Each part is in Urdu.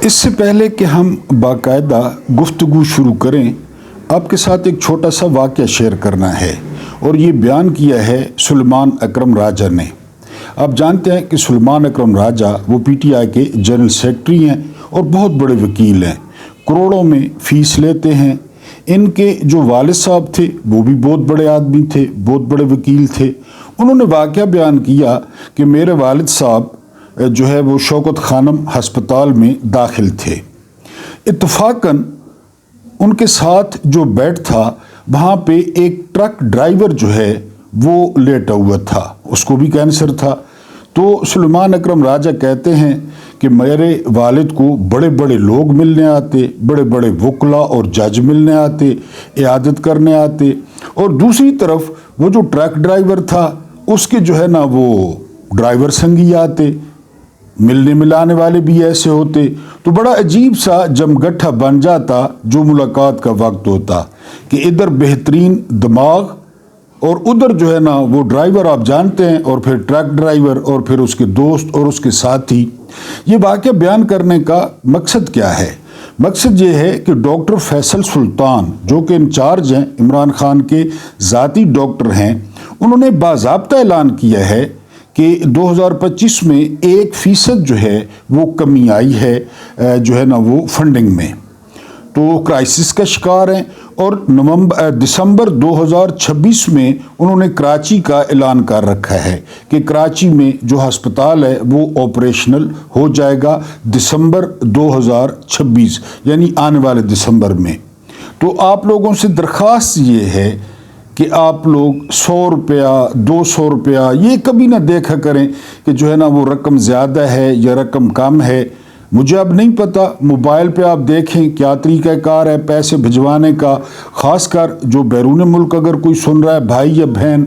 اس سے پہلے کہ ہم باقاعدہ گفتگو شروع کریں، آپ کے ساتھ ایک چھوٹا سا واقعہ شیئر کرنا ہے، اور یہ بیان کیا ہے سلیمان اکرم راجہ نے۔ آپ جانتے ہیں کہ سلیمان اکرم راجہ وہ پی ٹی آئی کے جنرل سیکرٹری ہیں اور بہت بڑے وکیل ہیں، کروڑوں میں فیس لیتے ہیں۔ ان کے جو والد صاحب تھے وہ بھی بہت بڑے آدمی تھے، بہت بڑے وکیل تھے۔ انہوں نے واقعہ بیان کیا کہ میرے والد صاحب جو ہے وہ شوکت خانم ہسپتال میں داخل تھے۔ اتفاقاً ان کے ساتھ جو بیڈ تھا وہاں پہ ایک ٹرک ڈرائیور جو ہے وہ لیٹا ہوا تھا، اس کو بھی کینسر تھا۔ تو سلیمان اکرم راجہ کہتے ہیں کہ میرے والد کو بڑے بڑے لوگ ملنے آتے، بڑے بڑے وکلاء اور جج ملنے آتے، عیادت کرنے آتے، اور دوسری طرف وہ جو ٹرک ڈرائیور تھا اس کے جو ہے نا وہ ڈرائیور سنگی آتے، ملنے ملانے والے بھی ایسے ہوتے۔ تو بڑا عجیب سا جمگٹھا بن جاتا جو ملاقات کا وقت ہوتا کہ ادھر بہترین دماغ اور ادھر جو ہے نا وہ ڈرائیور آپ جانتے ہیں، اور پھر ٹرک ڈرائیور اور پھر اس کے دوست اور اس کے ساتھی۔ یہ واقعہ بیان کرنے کا مقصد کیا ہے؟ مقصد یہ ہے کہ ڈاکٹر فیصل سلطان جو کہ انچارج ہیں، عمران خان کے ذاتی ڈاکٹر ہیں، انہوں نے باضابطہ اعلان کیا ہے کہ 2025 میں 1% جو ہے وہ کمی آئی ہے جو ہے نا وہ فنڈنگ میں، تو کرائسس کا شکار ہیں۔ اور دسمبر 2026 میں انہوں نے کراچی کا اعلان کر رکھا ہے کہ کراچی میں جو ہسپتال ہے وہ آپریشنل ہو جائے گا دسمبر 2026، یعنی آنے والے دسمبر میں۔ تو آپ لوگوں سے درخواست یہ ہے کہ آپ لوگ 100 روپیہ 200 روپیہ یہ کبھی نہ دیکھا کریں کہ جو ہے نا وہ رقم زیادہ ہے یا رقم کم ہے۔ مجھے اب نہیں پتا، موبائل پہ آپ دیکھیں کیا طریقہ کار ہے پیسے بھجوانے کا، خاص کر جو بیرون ملک اگر کوئی سن رہا ہے بھائی یا بہن،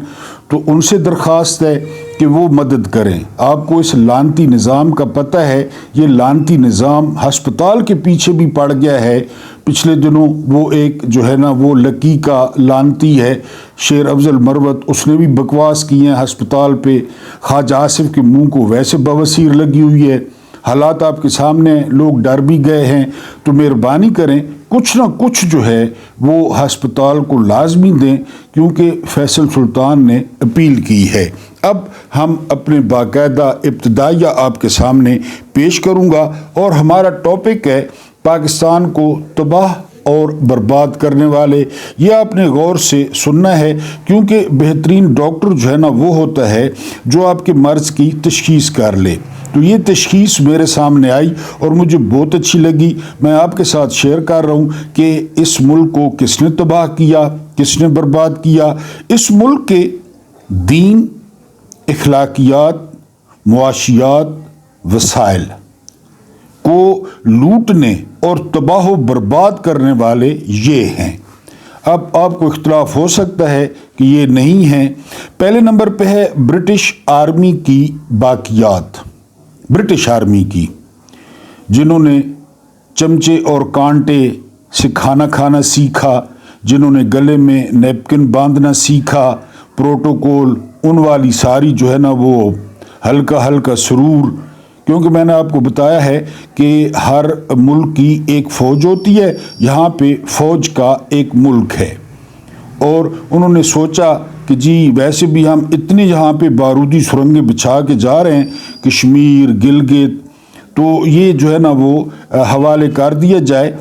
تو ان سے درخواست ہے کہ وہ مدد کریں۔ آپ کو اس لعنتی نظام کا پتہ ہے، یہ لعنتی نظام ہسپتال کے پیچھے بھی پڑ گیا ہے۔ پچھلے دنوں وہ ایک جو ہے نا وہ لکی کا لعنتی ہے شیر افضل مروت، اس نے بھی بکواس کی ہیں ہسپتال پہ۔ خواجہ آصف کے منہ کو ویسے بواسیر لگی ہوئی ہے، حالات آپ کے سامنے، لوگ ڈر بھی گئے ہیں۔ تو مہربانی کریں کچھ نہ کچھ جو ہے وہ ہسپتال کو لازمی دیں، کیونکہ فیصل سلطان نے اپیل کی ہے۔ اب ہم اپنے باقاعدہ ابتدائیہ آپ کے سامنے پیش کروں گا، اور ہمارا ٹاپک ہے پاکستان کو تباہ اور برباد کرنے والے۔ یہ آپ نے غور سے سننا ہے، کیونکہ بہترین ڈاکٹر جو ہے نا وہ ہوتا ہے جو آپ کے مرض کی تشخیص کر لے۔ تو یہ تشخیص میرے سامنے آئی اور مجھے بہت اچھی لگی، میں آپ کے ساتھ شیئر کر رہا ہوں کہ اس ملک کو کس نے تباہ کیا، کس نے برباد کیا۔ اس ملک کے دین، اخلاقیات، معاشیات، وسائل کو لوٹنے اور تباہ و برباد کرنے والے یہ ہیں۔ اب آپ کو اختلاف ہو سکتا ہے کہ یہ نہیں ہیں۔ پہلے نمبر پہ ہے برٹش آرمی کی باقیات، برٹش آرمی کی، جنہوں نے چمچے اور کانٹے سے کھانا کھانا سیکھا، جنہوں نے گلے میں نیپکن باندھنا سیکھا، پروٹوکول، ان والی ساری جو ہے نا وہ ہلکا ہلکا سرور۔ کیونکہ میں نے آپ کو بتایا ہے کہ ہر ملک کی ایک فوج ہوتی ہے، یہاں پہ فوج کا ایک ملک ہے، اور انہوں نے سوچا کہ جی ویسے بھی ہم اتنے یہاں پہ بارودی سرنگیں بچھا کے جا رہے ہیں، کشمیر، گلگت، تو یہ جو ہے نا وہ حوالے کر دیا جائے،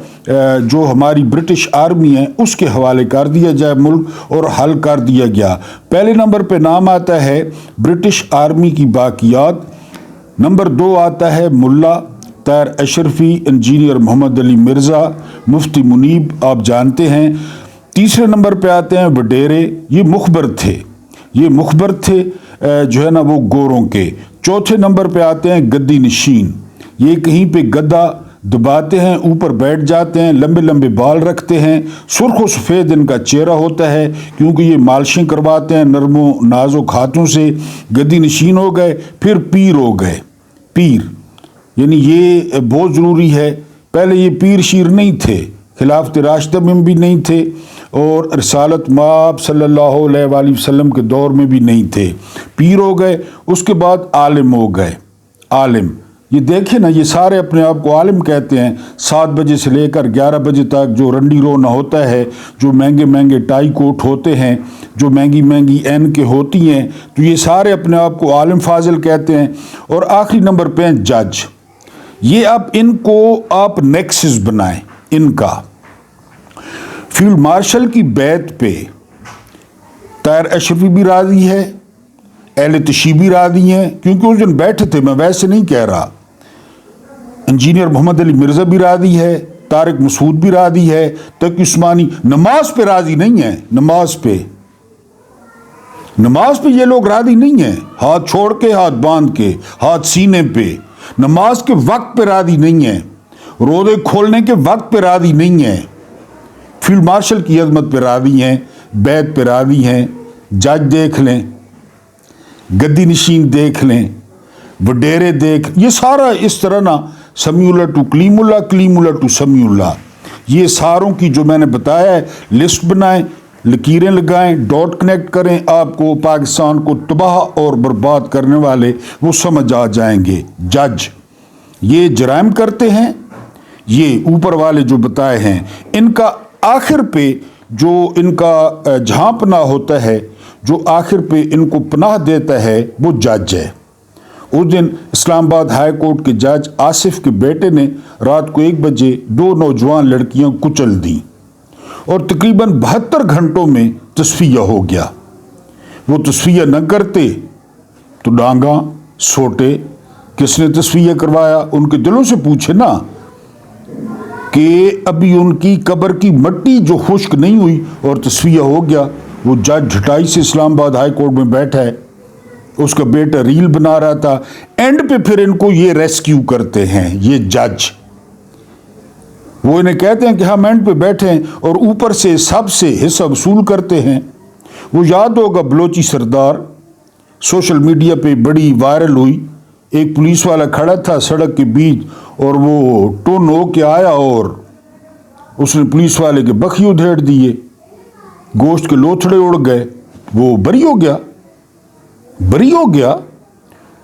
جو ہماری برٹش آرمی ہے اس کے حوالے کر دیا جائے ملک، اور حل کر دیا گیا۔ پہلے نمبر پہ نام آتا ہے برٹش آرمی کی باقیات، نمبر 2 آتا ہے ملا طاہر اشرفی، انجینئر محمد علی مرزا، مفتی منیب آپ جانتے ہیں۔ تیسرے نمبر پہ آتے ہیں وڈیرے، یہ مخبر تھے، یہ مخبر تھے جو ہے نا وہ گوروں کے۔ چوتھے نمبر پہ آتے ہیں گدی نشین، یہ کہیں پہ گدا دباتے ہیں، اوپر بیٹھ جاتے ہیں، لمبے لمبے بال رکھتے ہیں، سرخ و سفید ان کا چہرہ ہوتا ہے، کیونکہ یہ مالشیں کرواتے ہیں نرم و نازک ہاتھوں سے۔ گدی نشین ہو گئے، پھر پیر ہو گئے۔ پیر یعنی یہ بہت ضروری ہے، پہلے یہ پیر شیر نہیں تھے، خلافت راشدہ میں بھی نہیں تھے، اور رسالت مآب صلی اللہ علیہ وآلہ وسلم کے دور میں بھی نہیں تھے۔ پیر ہو گئے، اس کے بعد عالم ہو گئے۔ عالم یہ دیکھیں نا، یہ سارے اپنے آپ کو عالم کہتے ہیں، 7 بجے سے لے کر 11 بجے تک جو رنڈی رونا ہوتا ہے، جو مہنگے مہنگے ٹائی کوٹ ہوتے ہیں، جو مہنگی مہنگی این کے ہوتی ہیں، تو یہ سارے اپنے آپ کو عالم فاضل کہتے ہیں۔ اور آخری نمبر پہ ہیں جج۔ یہ اب ان کو آپ نیکسس بنائیں ان کا۔ فیلڈ مارشل کی بیعت پہ طاہر اشرفی بھی راضی ہے، اہل تشیع بھی راضی ہیں، کیونکہ اس دن بیٹھے تھے، میں ویسے نہیں کہہ رہا۔ انجینئر محمد علی مرزا بھی راضی ہے، طارق مسعود بھی راضی ہے، تقی عثمانی نماز پہ راضی نہیں ہے۔ نماز پہ یہ لوگ راضی نہیں ہیں، ہاتھ چھوڑ کے، ہاتھ باندھ کے، ہاتھ سینے پہ، نماز کے وقت پہ راضی نہیں ہیں، روزے کھولنے کے وقت پہ راضی نہیں ہیں، فیلڈ مارشل کی عظمت پہ راضی ہیں، بیعت پہ راضی ہیں۔ جج دیکھ لیں، گدی نشین دیکھ لیں، وڈیرے دیکھ، یہ سارا اس طرح نا، سمیع اللہ to claim Allah, claim Allah to سمیع اللہ، یہ ساروں کی جو میں نے بتایا ہے لسٹ بنائیں، لکیریں لگائیں، ڈاٹ کنیکٹ کریں، آپ کو پاکستان کو تباہ اور برباد کرنے والے وہ سمجھ آ جائیں گے۔ جج یہ جرائم کرتے ہیں، یہ اوپر والے جو بتائے ہیں، ان کا آخر پہ جو ان کا جہاں پناہ ہوتا ہے، جو آخر پہ ان کو پناہ دیتا ہے، وہ جج ہے۔ اس دن اسلام آباد ہائی کورٹ کے جج آصف کے بیٹے نے رات کو 1 بجے 2 نوجوان لڑکیاں کچل دیں اور تقریباً 72 گھنٹوں میں تصفیہ ہو گیا۔ وہ تصفیہ نہ کرتے تو ڈانگاں سوٹے، کس نے تصفیہ کروایا؟ ان کے دلوں سے پوچھے نا، کہ ابھی ان کی قبر کی مٹی جو خشک نہیں ہوئی اور تصفیہ ہو گیا۔ وہ جج ڈھٹائی سے اسلام آباد ہائی کورٹ میں بیٹھا ہے، اس کا بیٹا ریل بنا رہا تھا، اینڈ پہ پھر ان کو یہ ریسکیو کرتے ہیں یہ جج۔ وہ انہیں کہتے ہیں کہ ہم اینڈ پہ بیٹھے ہیں اور اوپر سے سب سے حصہ وصول کرتے ہیں۔ وہ یاد ہوگا بلوچی سردار، سوشل میڈیا پہ بڑی وائرل ہوئی، ایک پولیس والا کھڑا تھا سڑک کے بیچ اور وہ ٹون ہو کے آیا اور اس نے پولیس والے کے بخیے ادھیڑ دیے، گوشت کے لوتھڑے اڑ گئے، وہ بری ہو گیا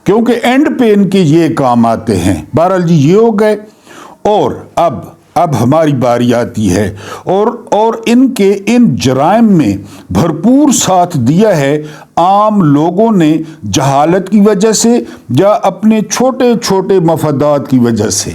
کیونکہ اینڈ پہ ان کے یہ کام آتے ہیں۔ بہرحال جی یہ ہو گئے، اور اب ہماری باری آتی ہے، اور ان کے ان جرائم میں بھرپور ساتھ دیا ہے عام لوگوں نے، جہالت کی وجہ سے یا اپنے چھوٹے چھوٹے مفادات کی وجہ سے۔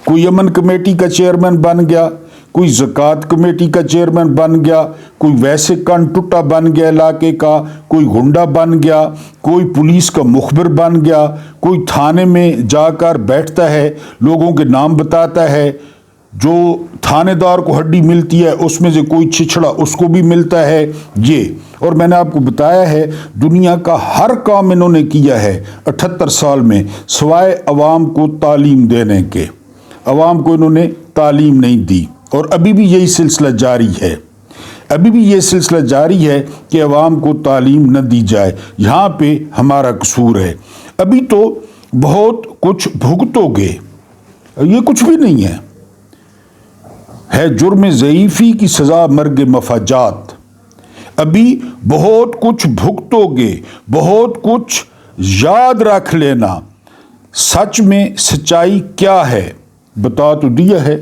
کوئی امن کمیٹی کا چیئرمین بن گیا، کوئی زکوٰۃ کمیٹی کا چیئرمین بن گیا، کوئی ویسے کن ٹٹا بن گیا علاقے کا، کوئی گنڈا بن گیا، کوئی پولیس کا مخبر بن گیا، کوئی تھانے میں جا کر بیٹھتا ہے، لوگوں کے نام بتاتا ہے، جو تھانے دار کو ہڈی ملتی ہے اس میں سے کوئی چھچڑا اس کو بھی ملتا ہے یہ۔ اور میں نے آپ کو بتایا ہے دنیا کا ہر کام انہوں نے کیا ہے 78 سال میں، سوائے عوام کو تعلیم دینے کے۔ عوام کو انہوں نے تعلیم نہیں دی، اور ابھی بھی یہی سلسلہ جاری ہے کہ عوام کو تعلیم نہ دی جائے۔ یہاں پہ ہمارا قصور ہے۔ ابھی تو بہت کچھ بھگتو گے، یہ کچھ بھی نہیں ہے جرم ضعیفی کی سزا مرگ مفاجات۔ ابھی بہت کچھ بھگتو گے، بہت کچھ یاد رکھ لینا۔ سچ میں سچائی کیا ہے بتا تو دیا ہے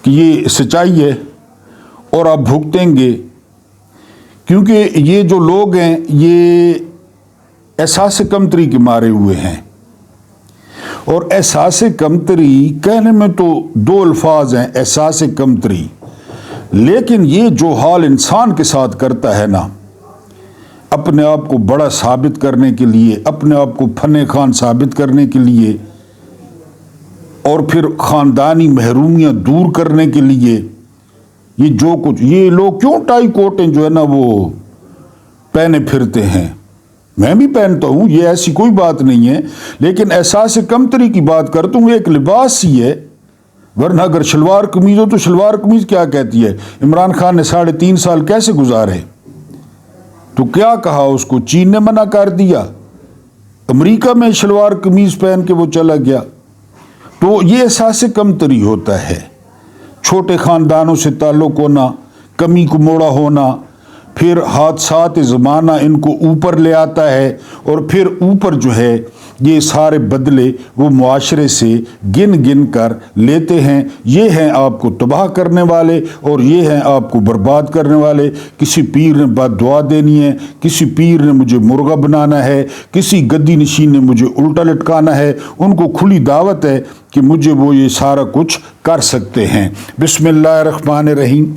کہ یہ سچائی ہے، اور آپ بھگتیں گے، کیونکہ یہ جو لوگ ہیں یہ احساس کمتری کے مارے ہوئے ہیں۔ اور احساس کمتری کہنے میں تو 2 الفاظ ہیں، احساس کمتری، لیکن یہ جو حال انسان کے ساتھ کرتا ہے نا، اپنے آپ کو بڑا ثابت کرنے کے لیے، اپنے آپ کو فن خان ثابت کرنے کے لیے، اور پھر خاندانی محرومیاں دور کرنے کے لیے، یہ جو کچھ یہ لوگ کیوں ٹائی کوٹیں جو ہے نا وہ پہنے پھرتے ہیں، میں بھی پہنتا ہوں، یہ ایسی کوئی بات نہیں ہے، لیکن احساس کمتری کی بات کرتا ہوں، ایک لباس ہی ہے۔ ورنہ اگر شلوار قمیض ہو تو شلوار قمیض کیا کہتی ہے؟ عمران خان نے 3.5 سال کیسے گزارے؟ تو کیا کہا اس کو؟ چین نے منع کر دیا، امریکہ میں شلوار قمیض پہن کے وہ چلا گیا۔ تو یہ احساس کمتری ہوتا ہے، چھوٹے خاندانوں سے تعلق ہونا، کمی کو موڑا ہونا، پھر حادثات زمانہ ان کو اوپر لے آتا ہے، اور پھر اوپر جو ہے یہ سارے بدلے وہ معاشرے سے گن گن کر لیتے ہیں۔ یہ ہیں آپ کو تباہ کرنے والے اور یہ ہیں آپ کو برباد کرنے والے۔ کسی پیر نے بد دعا دینی ہے، کسی پیر نے مجھے مرغا بنانا ہے، کسی گدی نشین نے مجھے الٹا لٹکانا ہے، ان کو کھلی دعوت ہے کہ مجھے وہ یہ سارا کچھ کر سکتے ہیں۔ بسم اللہ الرحمن الرحیم۔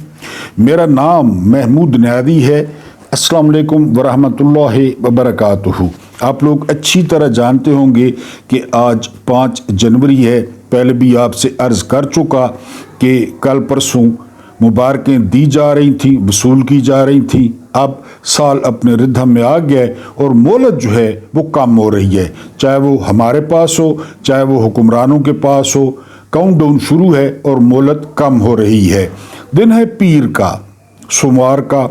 میرا نام محمود نیادی ہے۔ السلام علیکم ورحمۃ اللہ وبرکاتہ۔ آپ لوگ اچھی طرح جانتے ہوں گے کہ آج 5 جنوری ہے۔ پہلے بھی آپ سے عرض کر چکا کہ کل پرسوں مبارکیں دی جا رہی تھیں، وصول کی جا رہی تھیں۔ اب سال اپنے ردھم میں آ گیا اور مہلت جو ہے وہ کم ہو رہی ہے، چاہے وہ ہمارے پاس ہو چاہے وہ حکمرانوں کے پاس ہو۔ کاؤنٹ ڈاؤن شروع ہے اور مہلت کم ہو رہی ہے۔ دن ہے پیر کا، سوموار کا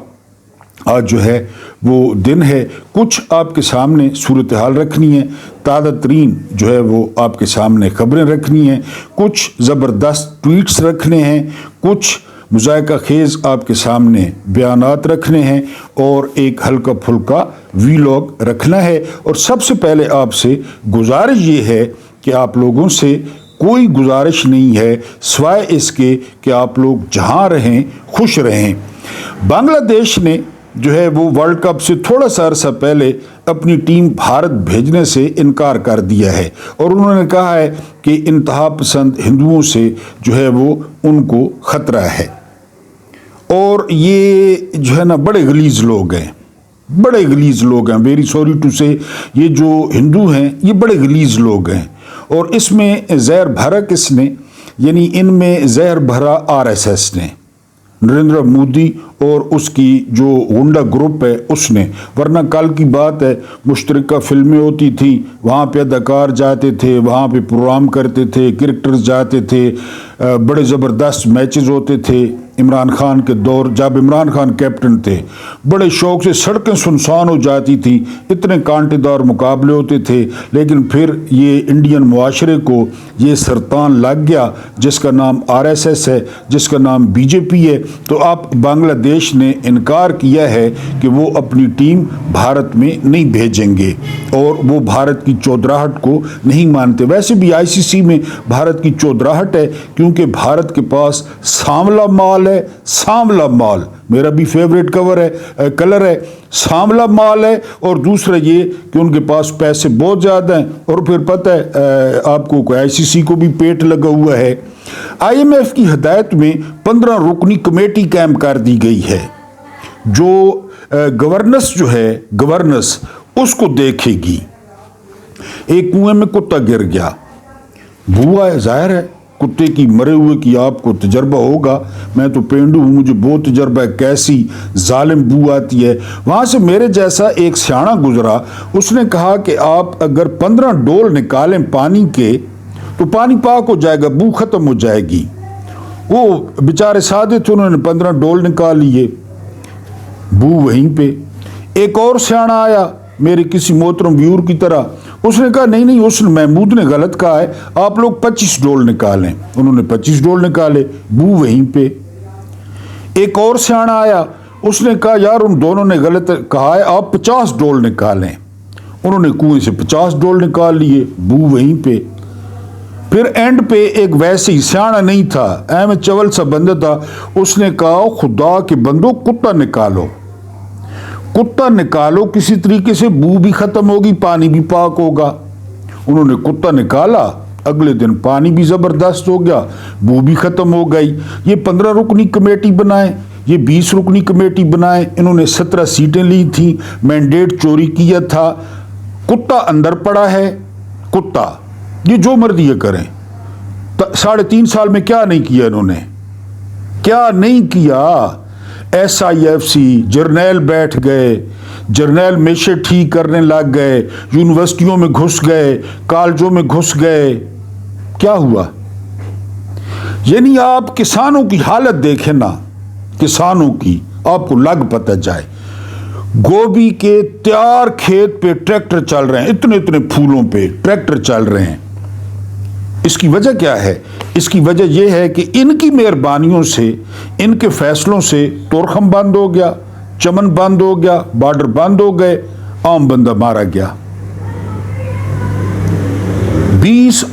آج جو ہے وہ دن ہے۔ کچھ آپ کے سامنے صورتحال رکھنی ہے، تازہ ترین جو ہے وہ آپ کے سامنے خبریں رکھنی ہیں، کچھ زبردست ٹویٹس رکھنے ہیں، کچھ مذائقہ خیز آپ کے سامنے بیانات رکھنے ہیں اور ایک ہلکا پھلکا ویلاگ رکھنا ہے۔ اور سب سے پہلے آپ سے گزارش یہ ہے کہ آپ لوگوں سے کوئی گزارش نہیں ہے سوائے اس کے کہ آپ لوگ جہاں رہیں خوش رہیں۔ بنگلہ دیش نے جو ہے وہ ورلڈ کپ سے تھوڑا سا عرصہ پہلے اپنی ٹیم بھارت بھیجنے سے انکار کر دیا ہے اور انہوں نے کہا ہے کہ انتہا پسند ہندوؤں سے جو ہے وہ ان کو خطرہ ہے۔ اور یہ جو ہے نا بڑے غلیظ لوگ ہیں، بڑے غلیظ لوگ ہیں، ویری سوری ٹو سے، یہ جو ہندو ہیں یہ بڑے غلیظ لوگ ہیں اور اس میں زہر بھرا کس نے؟ یعنی ان میں زہر بھرا RSS نے، نریندر مودی اور اس کی جو غنڈہ گروپ ہے اس نے۔ ورنہ کل کی بات ہے، مشترکہ فلمیں ہوتی تھیں، وہاں پہ اداکار جاتے تھے، وہاں پہ پروگرام کرتے تھے، کرکٹرز جاتے تھے، بڑے زبردست میچز ہوتے تھے۔ عمران خان کے دور جب عمران خان کیپٹن تھے بڑے شوق سے سڑکیں سنسان ہو جاتی تھیں، اتنے کانٹے دار مقابلے ہوتے تھے۔ لیکن پھر یہ انڈین معاشرے کو یہ سرطان لگ گیا جس کا نام RSS ہے، جس کا نام BJP ہے۔ تو اب بنگلہ دیش نے انکار کیا ہے کہ وہ اپنی ٹیم بھارت میں نہیں بھیجیں گے اور وہ بھارت کی چودراہٹ کو نہیں مانتے۔ ویسے بھی ICC میں بھارت کی چودراہٹ ہے کیونکہ بھارت کے پاس سانولا مال ہے، سانولا مال میرا بھی فیوریٹ کلر ہے، سانولا مال ہے۔ اور دوسرا یہ کہ ان کے پاس پیسے بہت زیادہ ہیں اور پھر پتہ ہے آپ کو ICC کو بھی پیٹ لگا ہوا ہے۔ IMF کی ہدایت میں 15 رکنی کمیٹی قائم کر دی گئی ہے جو گورننس جو ہے گورننس اس کو دیکھے گی۔ ایک کنویں میں کتا گر گیا، بوا ہے، ظاہر ہے کتے کی مرے ہوئے کی آپ کو تجربہ ہوگا، میں تو پینڈو ہوں، مجھے بہت تجربہ ہے کیسی ظالم بو آتی ہے۔ وہاں سے میرے جیسا ایک سیاڑا گزرا، اس نے کہا کہ آپ اگر 15 ڈول نکالیں پانی کے تو پانی پاک ہو جائے گا، بو ختم ہو جائے گی۔ وہ بیچارے سادے تھے، انہوں نے 15 ڈول نکال لیے، بو وہیں پہ۔ ایک اور سیاڑا آیا میرے کسی محترم ویور کی طرح، اس نے کہا نہیں اس نے محمود نے غلط کہا ہے، آپ لوگ 25 ڈول نکالیں۔ انہوں نے 25 ڈول نکالے، بو وہیں پہ۔ ایک اور سیاڑا آیا، اس نے کہا یار ان دونوں نے غلط کہا ہے، آپ 50 ڈول نکالیں۔ انہوں نے کنویں سے 50 ڈول نکال لیے، بو وہیں پہ۔ پھر اینڈ پہ ایک ویسے ہی سیاڑا نہیں تھا، احمد چول سا بندہ تھا، اس نے کہا خدا کے بندو کتا نکالو، کتا نکالو کسی طریقے سے، بو بھی ختم ہوگی پانی بھی پاک ہوگا۔ انہوں نے کتا نکالا، اگلے دن پانی بھی زبردست ہو گیا، بو بھی ختم ہو گئی۔ یہ 15 رکنی کمیٹی بنائیں، یہ 20 رکنی کمیٹی بنائیں، انہوں نے 17 سیٹیں لی تھیں، مینڈیٹ چوری کیا تھا، کتا اندر پڑا ہے، کتا یہ جو مرضی کریں۔ 3.5 سال میں کیا نہیں کیا انہوں نے، کیا نہیں کیا۔ SIFC جرنیل بیٹھ گئے، جرنیل میشے ٹھیک کرنے لگ گئے، یونیورسٹیوں میں گھس گئے، کالجوں میں گھس گئے، کیا ہوا؟ یعنی آپ کسانوں کی حالت دیکھیں نا، کسانوں کی آپ کو لگ پتہ جائے، گوبھی کے تیار کھیت پہ ٹریکٹر چل رہے ہیں، اتنے پھولوں پہ ٹریکٹر چل رہے ہیں۔ اس کی وجہ کیا ہے؟ اس کی وجہ یہ ہے کہ ان کی مہربانیوں سے، ان کے فیصلوں سے تورخم بند ہو گیا، چمن بند ہو گیا، بارڈر بند ہو گئے، عام بندہ مارا گیا۔ 20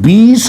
20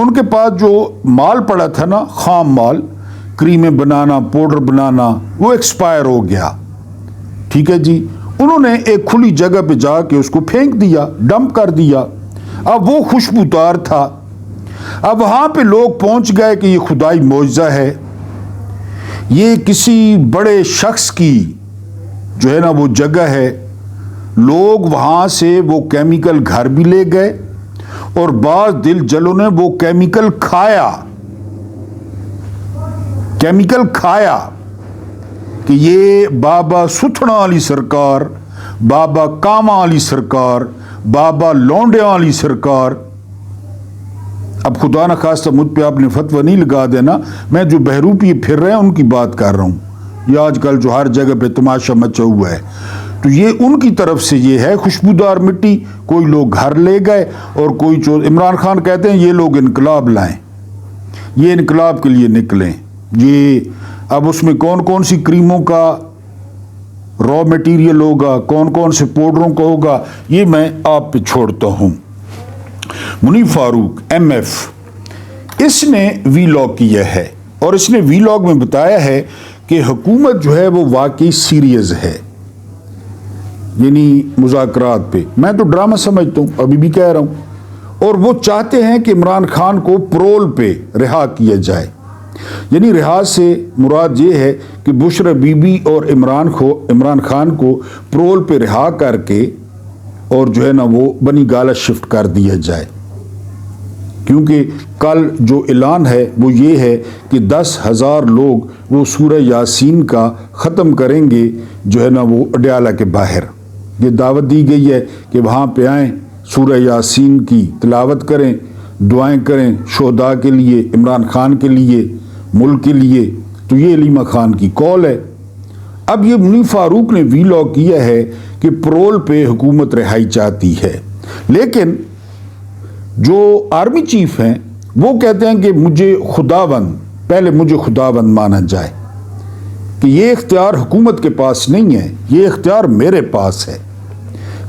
ان کے پاس جو مال پڑا تھا نا، خام مال، کریمیں بنانا، پاؤڈر بنانا، وہ ایکسپائر ہو گیا، ٹھیک ہے جی۔ انہوں نے ایک کھلی جگہ پہ جا کے اس کو پھینک دیا، ڈمپ کر دیا۔ اب وہ خوشبودار تھا، اب وہاں پہ لوگ پہنچ گئے کہ یہ خدائی معجزہ ہے، یہ کسی بڑے شخص کی جو ہے نا وہ جگہ ہے۔ لوگ وہاں سے وہ کیمیکل گھر بھی لے گئے اور بعض دل جلوں نے وہ کیمیکل کھایا کہ یہ بابا ستھنا والی سرکار، بابا کاما والی سرکار، بابا لونڈے والی سرکار۔ اب خدا نہ خواستہ مجھ پہ آپ نے فتویٰ نہیں لگا دینا، میں جو بہروپی پھر رہے ہیں ان کی بات کر رہا ہوں، یہ آج کل جو ہر جگہ پہ تماشا مچا ہوا ہے، تو یہ ان کی طرف سے یہ ہے خوشبودار مٹی۔ کوئی لوگ گھر لے گئے اور کوئی عمران خان کہتے ہیں یہ لوگ انقلاب لائیں، یہ انقلاب کے لیے نکلیں۔ یہ اب اس میں کون کون سی کریموں کا را میٹیریل ہوگا، کون کون سے پاؤڈروں کا ہوگا، یہ میں آپ پہ چھوڑتا ہوں۔ منیف فاروق ایم ایف، اس نے وی لاگ کیا ہے اور اس نے وی لاگ میں بتایا ہے کہ حکومت جو ہے وہ واقعی سیریس ہے، یعنی مذاکرات پہ۔ میں تو ڈرامہ سمجھتا ہوں، ابھی بھی کہہ رہا ہوں، اور وہ چاہتے ہیں کہ عمران خان کو پرول پہ رہا کیا جائے۔ یعنی رہا سے مراد یہ ہے کہ بشرا بی بی اور عمران خان کو پرول پہ رہا کر کے اور جو ہے نا وہ بنی گالہ شفٹ کر دیا جائے، کیونکہ کل جو اعلان ہے وہ یہ ہے کہ 10,000 لوگ وہ سورہ یاسین کا ختم کریں گے جو ہے نا وہ اڈیالہ کے باہر۔ یہ دعوت دی گئی ہے کہ وہاں پہ آئیں، سورہ یاسین کی تلاوت کریں، دعائیں کریں شہداء کے لیے، عمران خان کے لیے، ملک کے لیے۔ تو یہ علیمہ خان کی کال ہے۔ اب یہ منیف فاروق نے وی لاگ کیا ہے کہ پرول پہ حکومت رہائی چاہتی ہے، لیکن جو آرمی چیف ہیں وہ کہتے ہیں کہ مجھے خداوند مانا جائے، کہ یہ اختیار حکومت کے پاس نہیں ہے، یہ اختیار میرے پاس ہے،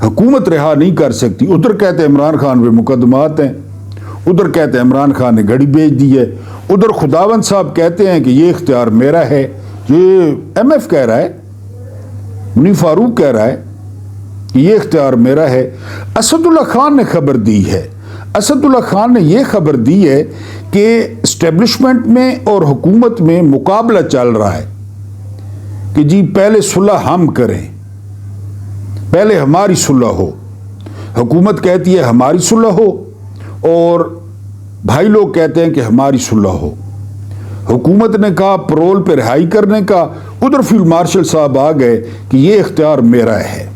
حکومت رہا نہیں کر سکتی۔ ادھر کہتے ہیں عمران خان پہ مقدمات ہیں، ادھر کہتے ہیں عمران خان نے گھڑی بھیج دی ہے، ادھر خداوند صاحب کہتے ہیں کہ یہ اختیار میرا ہے۔ یہ ایم ایف کہہ رہا ہے، منیف فاروق کہہ رہا ہے کہ یہ اختیار میرا ہے۔ اسد اللہ خان نے خبر دی ہے، اسد اللہ خان نے یہ خبر دی ہے کہ اسٹیبلشمنٹ میں اور حکومت میں مقابلہ چل رہا ہے کہ جی پہلے صلح ہم کریں، پہلے ہماری صلح ہو۔ حکومت کہتی ہے ہماری صلح ہو اور بھائی لوگ کہتے ہیں کہ ہماری صلح ہو۔ حکومت نے کہا پرول پہ رہائی کرنے کا، ادھر فیلڈ مارشل صاحب آ گئے کہ یہ اختیار میرا ہے،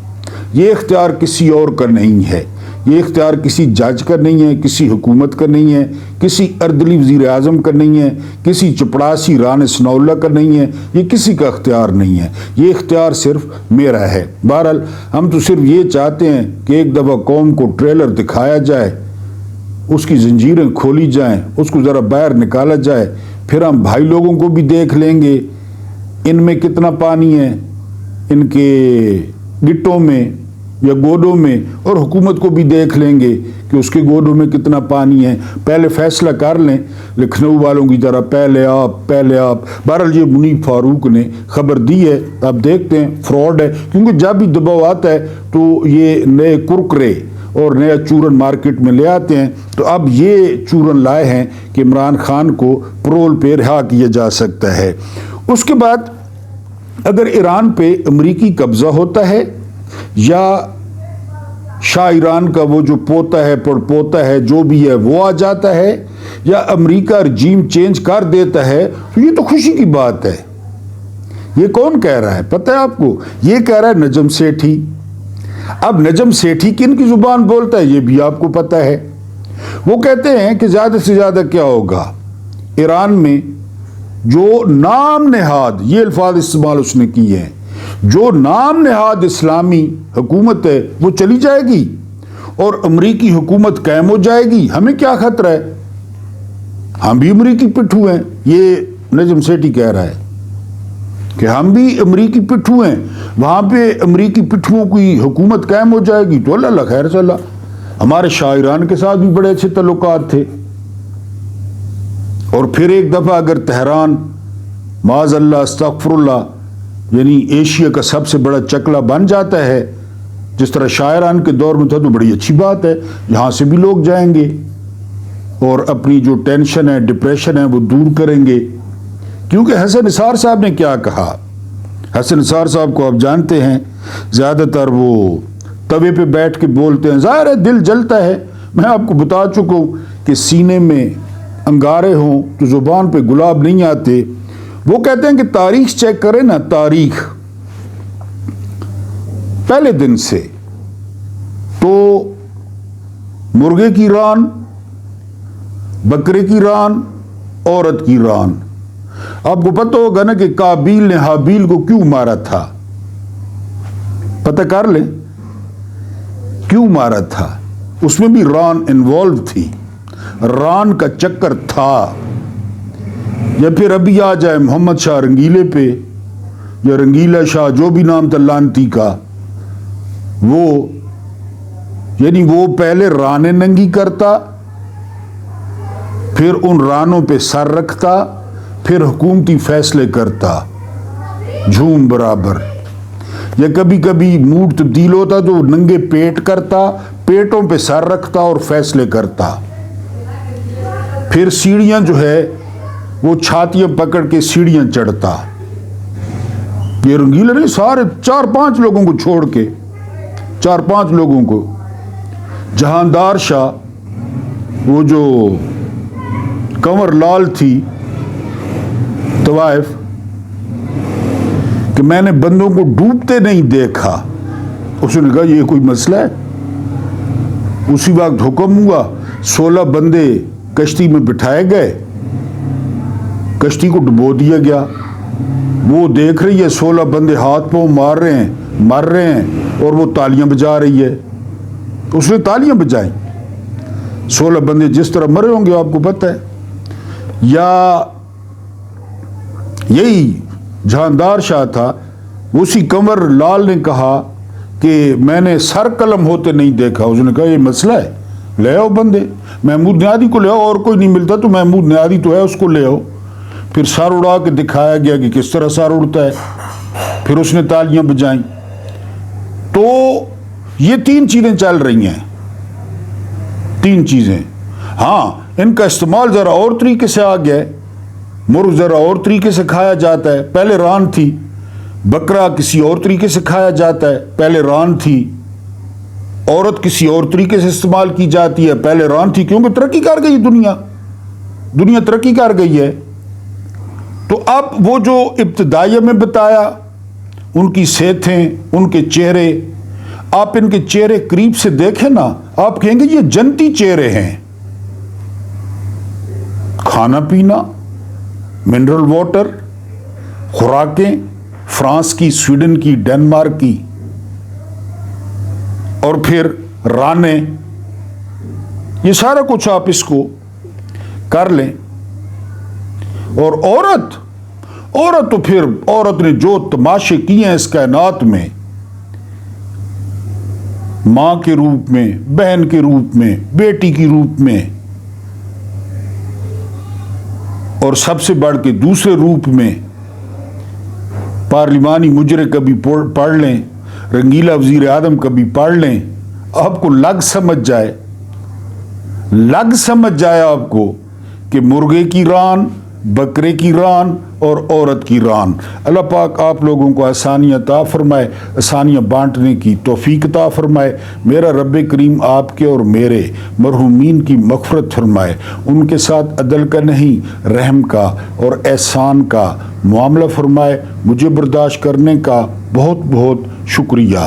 یہ اختیار کسی اور کا نہیں ہے، یہ اختیار کسی جج کا نہیں ہے، کسی حکومت کا نہیں ہے، کسی اردلی وزیر اعظم کا نہیں ہے، کسی چپڑاسی رانا ثناء اللہ کا نہیں ہے، یہ کسی کا اختیار نہیں ہے، یہ اختیار صرف میرا ہے۔ بہرحال ہم تو صرف یہ چاہتے ہیں کہ ایک دفعہ قوم کو ٹریلر دکھایا جائے، اس کی زنجیریں کھولی جائیں، اس کو ذرا باہر نکالا جائے، پھر ہم بھائی لوگوں کو بھی دیکھ لیں گے ان میں کتنا پانی ہے، ان کے گٹوں میں یا گودوں میں، اور حکومت کو بھی دیکھ لیں گے کہ اس کے گودوں میں کتنا پانی ہے۔ پہلے فیصلہ کر لیں لکھنؤ والوں کی طرح، پہلے آپ۔ بہرحال یہ منیف فاروق نے خبر دی ہے، آپ دیکھتے ہیں فراڈ ہے، کیونکہ جب بھی دباؤ آتا ہے تو یہ نئے کرکرے اور نیا چورن مارکیٹ میں لے آتے ہیں۔ تو اب یہ چورن لائے ہیں کہ عمران خان کو پرول پہ رہا کیا جا سکتا ہے۔ اس کے بعد اگر ایران پہ امریکی قبضہ ہوتا ہے یا شاہ ایران کا وہ جو پوتا ہے پڑپوتا ہے جو بھی ہے وہ آ جاتا ہے یا امریکہ رجیم چینج کر دیتا ہے، تو یہ تو خوشی کی بات ہے۔ یہ کون کہہ رہا ہے پتہ ہے آپ کو؟ یہ کہہ رہا ہے نجم سیٹھی۔ اب نجم سیٹھی کن کی زبان بولتا ہے یہ بھی آپ کو پتہ ہے۔ وہ کہتے ہیں کہ زیادہ سے زیادہ کیا ہوگا، ایران میں جو نام نہاد، یہ الفاظ استعمال اس نے کیے ہیں، جو نام نہاد اسلامی حکومت ہے وہ چلی جائے گی اور امریکی حکومت قائم ہو جائے گی۔ ہمیں کیا خطرہ ہے، ہم بھی امریکی پٹھو ہیں۔ یہ نجم سیٹھی کہہ رہا ہے کہ ہم بھی امریکی پٹھو ہیں، وہاں پہ امریکی پٹھوؤں کی حکومت قائم ہو جائے گی تو اللہ خیر صلاح۔ ہمارے شاہ ایران کے ساتھ بھی بڑے اچھے تعلقات تھے، اور پھر ایک دفعہ اگر تہران معاذ اللہ استغفر اللہ یعنی ایشیا کا سب سے بڑا چکلا بن جاتا ہے جس طرح شاعران کے دور میں تھا تو بڑی اچھی بات ہے، یہاں سے بھی لوگ جائیں گے اور اپنی جو ٹینشن ہے ڈپریشن ہے وہ دور کریں گے۔ کیونکہ حسن نثار صاحب نے کیا کہا، حسن نثار صاحب کو آپ جانتے ہیں زیادہ تر وہ توے پہ بیٹھ کے بولتے ہیں، ظاہر ہے دل جلتا ہے، میں آپ کو بتا چکا ہوں کہ سینے میں انگارے ہوں تو زبان پہ گلاب نہیں آتے۔ وہ کہتے ہیں کہ تاریخ چیک کریں نا، تاریخ پہلے دن سے تو مرغے کی ران، بکرے کی ران، عورت کی ران۔ آپ کو پتہ ہوگا نا کہ قابیل نے حابیل کو کیوں مارا تھا، پتہ کر لیں کیوں مارا تھا، اس میں بھی ران انوالو تھی، ران کا چکر تھا۔ یا پھر ابھی آ جائے محمد شاہ رنگیلے پہ یا رنگیلا شاہ جو بھی نام تھا لانتی کا، وہ یعنی وہ پہلے رانے ننگی کرتا، پھر ان رانوں پہ سر رکھتا، پھر حکومتی فیصلے کرتا جھوم برابر۔ یا کبھی کبھی موڈ تبدیل ہوتا تو ننگے پیٹ کرتا، پیٹوں پہ سر رکھتا اور فیصلے کرتا۔ پھر سیڑھیاں جو ہے وہ چھاتیاں پکڑ کے سیڑھیاں چڑھتا۔ یہ رنگیلا نہیں، سارے 4-5 لوگوں کو چھوڑ کے، 4-5 لوگوں کو، جہاندار شاہ وہ جو کنور لال تھی طوائف کہ میں نے بندوں کو ڈوبتے نہیں دیکھا، اس نے کہا یہ کوئی مسئلہ ہے؟ اسی وقت حکم ہوا، 16 بندے کشتی میں بٹھائے گئے، کشتی کو ڈبو دیا گیا۔ وہ دیکھ رہی ہے 16 بندے ہاتھ پاؤں مار رہے ہیں، مر رہے ہیں، اور وہ تالیاں بجا رہی ہے۔ اس نے تالیاں بجائیں، 16 بندے جس طرح مرے ہوں گے آپ کو پتہ ہے۔ یا یہی جہاندار شاہ تھا، اسی کنور لال نے کہا کہ میں نے سر قلم ہوتے نہیں دیکھا، اس نے کہا یہ مسئلہ ہے، لے آؤ بندے، محمود نیادی کو لے آؤ، اور کوئی نہیں ملتا تو محمود نیادی تو ہے اس کو لے آؤ۔ پھر سر اڑا کے دکھایا گیا کہ کس طرح سر اڑتا ہے، پھر اس نے تالیاں بجائیں۔ تو یہ 3 چیزیں چل رہی ہیں، 3 چیزیں۔ ہاں ان کا استعمال ذرا اور طریقے سے آ گیا ہے، مرغ ذرا اور طریقے سے کھایا جاتا ہے، پہلے ران تھی، بکرا کسی اور طریقے سے کھایا جاتا ہے، پہلے ران تھی، عورت کسی اور طریقے سے استعمال کی جاتی ہے، پہلے ران تھی، کیونکہ ترقی کر گئی دنیا ترقی کر گئی ہے۔ تو اب وہ جو ابتدائیہ میں بتایا، ان کی صحتیں، ان کے چہرے، آپ ان کے چہرے قریب سے دیکھیں نا، آپ کہیں گے یہ جنتی چہرے ہیں۔ کھانا پینا، منرل واٹر، خوراکیں فرانس کی، سویڈن کی، ڈنمارک کی، اور پھر رانے، یہ سارا کچھ آپ اس کو کر لیں۔ اور عورت تو پھر عورت نے جو تماشے کیے ہیں اس کائنات میں، ماں کے روپ میں، بہن کے روپ میں، بیٹی کے روپ میں، اور سب سے بڑھ کے دوسرے روپ میں، پارلیمانی مجرے کبھی پڑھ لیں، رنگیلا وزیر اعظم کبھی پڑھ لیں، آپ کو لگ سمجھ جائے آپ کو کہ مرغے کی ران، بکرے کی ران اور عورت کی ران۔ اللہ پاک آپ لوگوں کو آسانیاں عطا فرمائے، آسانیاں بانٹنے کی توفیق عطا فرمائے۔ میرا رب کریم آپ کے اور میرے مرحومین کی مغفرت فرمائے، ان کے ساتھ عدل کا نہیں رحم کا اور احسان کا معاملہ فرمائے۔ مجھے برداشت کرنے کا بہت بہت شکریہ۔